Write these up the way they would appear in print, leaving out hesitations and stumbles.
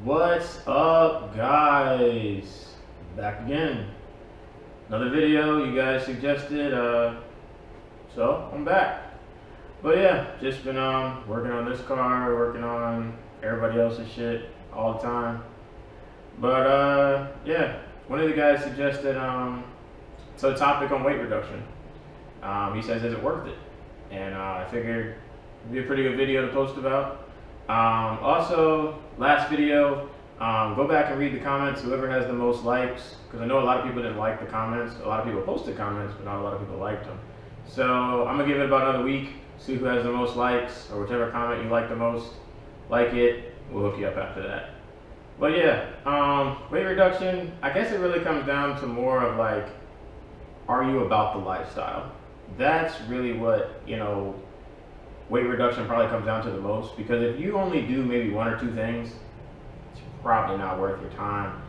What's up, guys? Back again. Another video you guys suggested, so I'm back. But yeah, just been working on this car, working on everybody else's shit all the time. But yeah, one of the guys suggested so a topic on weight reduction. He says, is it worth it? And I figured it'd be a pretty good video to post about. Also, last video, go back and read the comments, whoever has the most likes, because I know a lot of people didn't like the comments. A lot of people posted comments, but not a lot of people liked them. So I'm gonna give it about another week, see who has the most likes, or whichever comment you like the most, like it, we'll hook you up after that. But yeah, weight reduction, I guess it really comes down to more of like, are you about the lifestyle? That's really what, weight reduction probably comes down to the most, because if you only do maybe one or two things, it's probably not worth your time.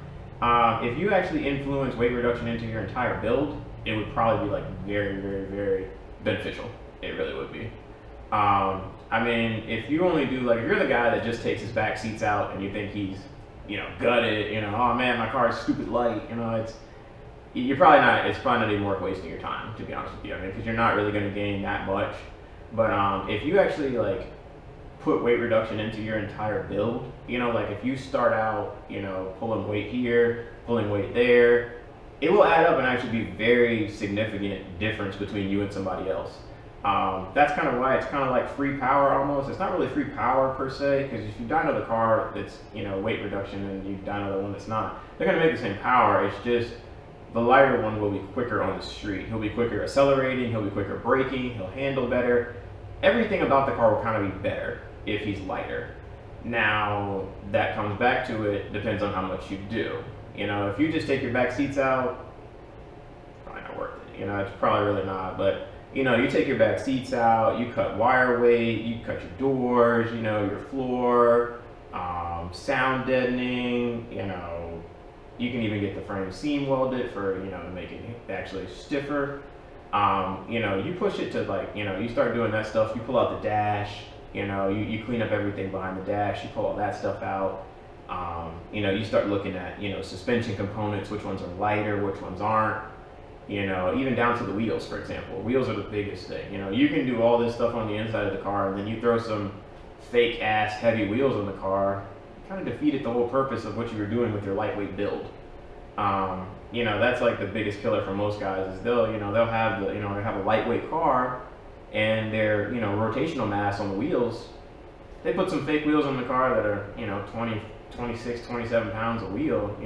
If you actually influence weight reduction into your entire build, it would probably be like very, very, very beneficial. It really would be. I mean, if you only do like, if you're the guy that just takes his back seats out and you think he's, gutted, oh man, my car is stupid light, you're probably not, it's probably not even worth wasting your time, to be honest with you. I mean, because you're not really going to gain that much. But if you actually like put weight reduction into your entire build, like if you start out, pulling weight here, pulling weight there, it will add up and actually be very significant difference between you and somebody else. That's kind of why it's kind of like free power almost. It's not really free power per se, because if you dyno the car that's, weight reduction and you dyno the one that's not, they're going to make the same power. It's just the lighter one will be quicker on the street. He'll be quicker accelerating, he'll be quicker braking, he'll handle better. Everything about the car will kind of be better if he's lighter. Now, that comes back to it, depends on how much you do. If you just take your back seats out, probably not worth it. It's probably really not. But, you take your back seats out, you cut wire weight, you cut your doors, your floor, sound deadening, you can even get the frame seam welded for, to make it actually stiffer. You push it to like, you start doing that stuff, you pull out the dash, you clean up everything behind the dash, you pull all that stuff out. You start looking at, suspension components, which ones are lighter, which ones aren't, even down to the wheels, for example. Wheels are the biggest thing. You can do all this stuff on the inside of the car, and then you throw some fake ass heavy wheels on the car, kind of defeated the whole purpose of what you were doing with your lightweight build. That's like the biggest killer for most guys is they'll have the, they have a lightweight car and their, rotational mass on the wheels. They put some fake wheels on the car that are, 20, 26, 27 pounds a wheel,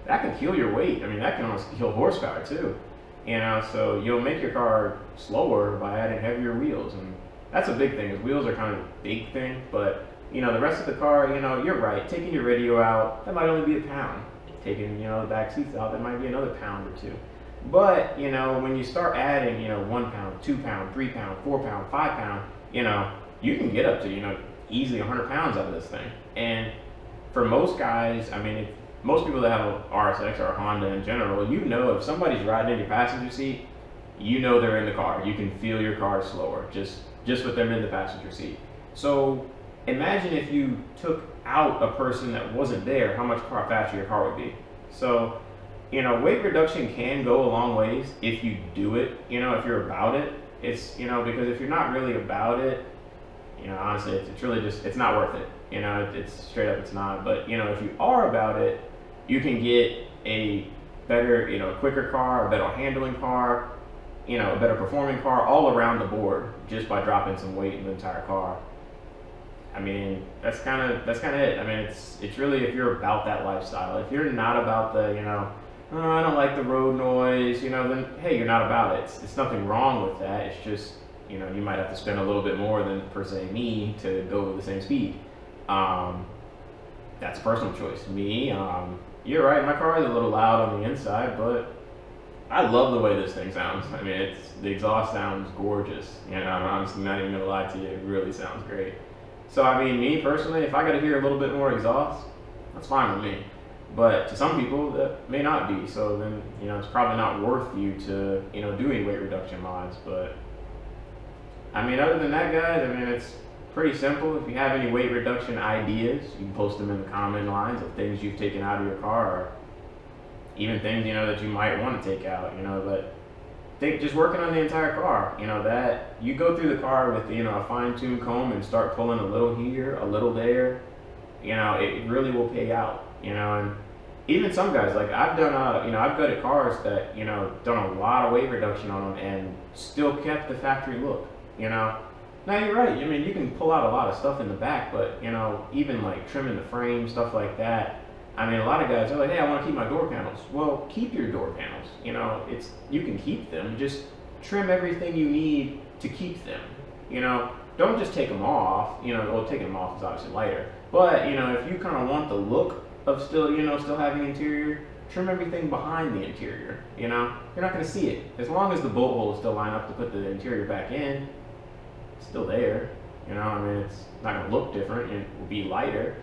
that can kill your weight. I mean, that can almost kill horsepower too, so you'll make your car slower by adding heavier wheels. And that's a big thing, is wheels are kind of a big thing, but the rest of the car, you're right, taking your radio out, that might only be a pound. Taking, the back seats out, that might be another pound or two. But, when you start adding, 1 pound, 2 pound, 3 pound, 4 pound, 5 pound, you can get up to, easily 100 pounds out of this thing. And for most guys, I mean, if most people that have a RSX or a Honda in general, if somebody's riding in your passenger seat, they're in the car. You can feel your car slower, just with them in the passenger seat. So imagine if you took out a person that wasn't there, how much faster your car would be. So, weight reduction can go a long ways if you do it, if you're about it. It's, because if you're not really about it, honestly, it's really just, it's not worth it. It's straight up, it's not. But, if you are about it, you can get a better, quicker car, a better handling car, a better performing car all around the board just by dropping some weight in the entire car. I mean, that's kind of it. I mean, it's really if you're about that lifestyle. If you're not about the, oh, I don't like the road noise, then hey, you're not about it. It's nothing wrong with that. It's just, you might have to spend a little bit more than per se me to go with the same speed. That's a personal choice. Me, you're right. My car is a little loud on the inside, but I love the way this thing sounds. I mean, the exhaust sounds gorgeous. I'm honestly not even gonna lie to you. It really sounds great. So, I mean, me personally, if I got to hear a little bit more exhaust, that's fine with me. But to some people, that may not be. So then, it's probably not worth you to, do any weight reduction mods. But, I mean, other than that, guys, I mean, pretty simple. If you have any weight reduction ideas, you can post them in the comment lines of things you've taken out of your car, or even things, you know, that you might want to take out, you know. But think just working on the entire car, you know, that you go through the car with, you know, a fine-tuned comb and start pulling a little here, a little there, you know, it really will pay out, you know. And even some guys, like I've done, you know, I've gutted cars that, you know, done a lot of weight reduction on them and still kept the factory look, you know. Now you're right, I mean, you can pull out a lot of stuff in the back, but, you know, even like trimming the frame, stuff like that. I mean, a lot of guys are like, hey, I want to keep my door panels. Well, keep your door panels, you know, you can keep them, just trim everything you need to keep them, you know. Don't just take them off, you know. Well, taking them off is obviously lighter, but, you know, if you kind of want the look of still, you know, still having interior, trim everything behind the interior, you know. You're not going to see it. As long as the bolt holes still line up to put the interior back in, it's still there, you know. I mean, it's not going to look different, it will be lighter.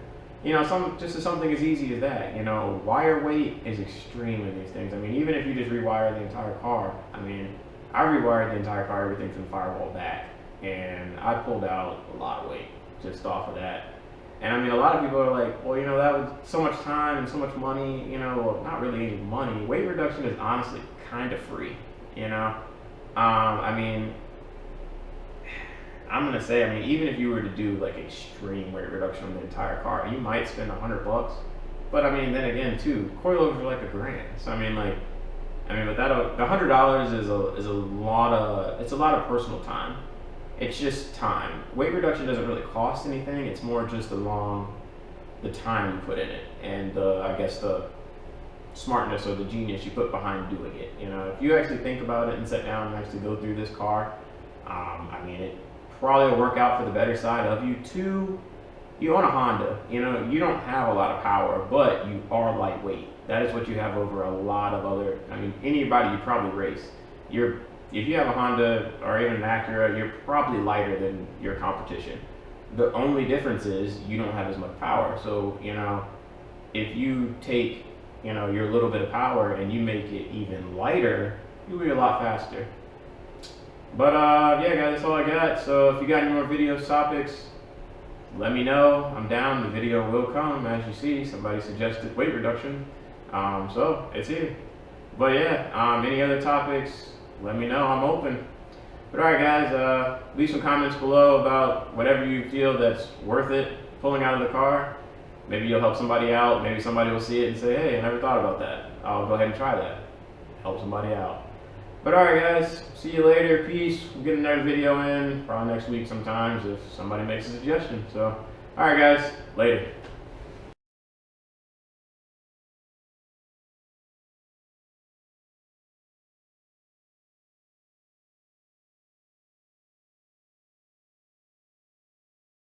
You know, just something as easy as that, you know. Wire weight is extreme in these things. I mean, even if you just rewire the entire car, I mean, I rewired the entire car, everything from the firewall back, and I pulled out a lot of weight just off of that. And I mean, a lot of people are like, well, you know, that was so much time and so much money, you know. Well, not really any money. Weight reduction is honestly kind of free, you know. I mean, I'm gonna say, I mean, even if you were to do like extreme weight reduction on the entire car, you might spend $100. But I mean, then again, too, coilovers are like $1,000. So I mean, with that, the $100 is a lot of personal time. It's just time. Weight reduction doesn't really cost anything. It's more just the time you put in it, and I guess the smartness or the genius you put behind doing it. You know, if you actually think about it and sit down and actually go through this car, I mean, it probably will work out for the better side of you. Too, you own a Honda, you know, you don't have a lot of power, but you are lightweight. That is what you have over a lot of other, I mean, anybody you probably race. If you have a Honda or even an Acura, you're probably lighter than your competition. The only difference is you don't have as much power. So, you know, if you take, you know, your little bit of power and you make it even lighter, you'll be a lot faster. But yeah, guys, that's all I got. So if you got any more videos, topics, let me know. I'm down. The video will come. As you see, somebody suggested weight reduction, so it's here. But yeah, any other topics, let me know. I'm open. But alright, guys, leave some comments below about whatever you feel that's worth it pulling out of the car. Maybe you'll help somebody out. Maybe somebody will see it and say, hey, I never thought about that. I'll go ahead and try that. Help somebody out. But alright, guys, see you later. Peace. We'll get another video in probably next week sometimes if somebody makes a suggestion. So alright, guys, later.